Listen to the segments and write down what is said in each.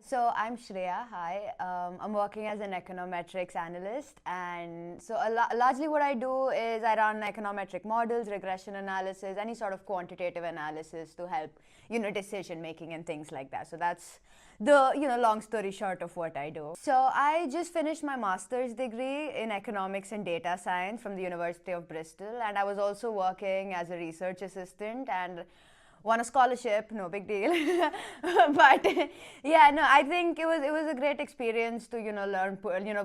So I'm Shriya. Hi. I'm working as an econometrics analyst, and so largely what I do is I run econometric models, regression analysis, any sort of quantitative analysis to help decision making and things like that. So that's the long story short of what I do. So I just finished my master's degree in economics and data science from the University of Bristol, and I was also working as a research assistant and won a scholarship, no big deal. But yeah, no, I think it was a great experience to learn,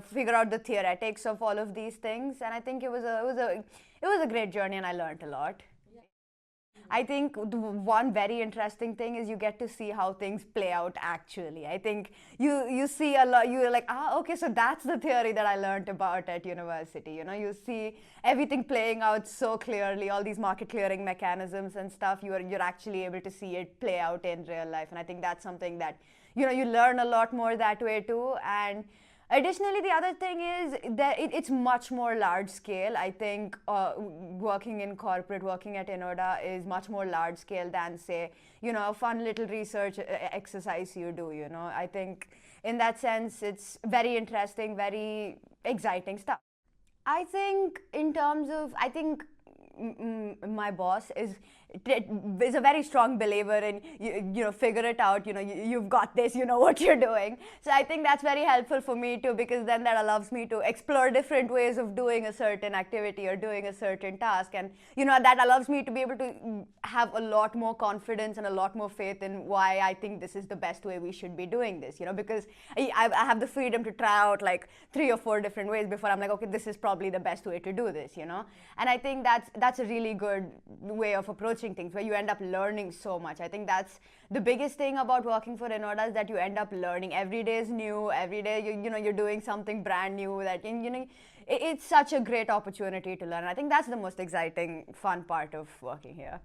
figure out the theoretics of all of these things, and I think it was a great journey, and I learned a lot. I think the one very interesting thing is you get to see how things play out actually. I think you see a lot, you're like, okay, so that's the theory that I learned about at university. You see everything playing out so clearly, all these market clearing mechanisms and stuff, you're actually able to see it play out in real life. And I think that's something that, you learn a lot more that way too. And additionally, the other thing is that it's much more large scale. I think working in corporate, working at ENODA is much more large scale than, say, a fun little research exercise you do. I think in that sense, it's very interesting, very exciting stuff. I think in terms of, I think my boss is a very strong believer in figure it out, you've got this, you know what you're doing. So I think that's very helpful for me too, because then that allows me to explore different ways of doing a certain activity or doing a certain task, and that allows me to be able to have a lot more confidence and a lot more faith in why I think this is the best way we should be doing this, because I have the freedom to try out like 3 or 4 different ways before I'm like, okay, this is probably the best way to do this, and I think that's a really good way of approaching things, where you end up learning so much. I think that's the biggest thing about working for ENODA, is that you end up learning. Every day is new. Every day you're doing something brand new. That it's such a great opportunity to learn. I think that's the most exciting, fun part of working here.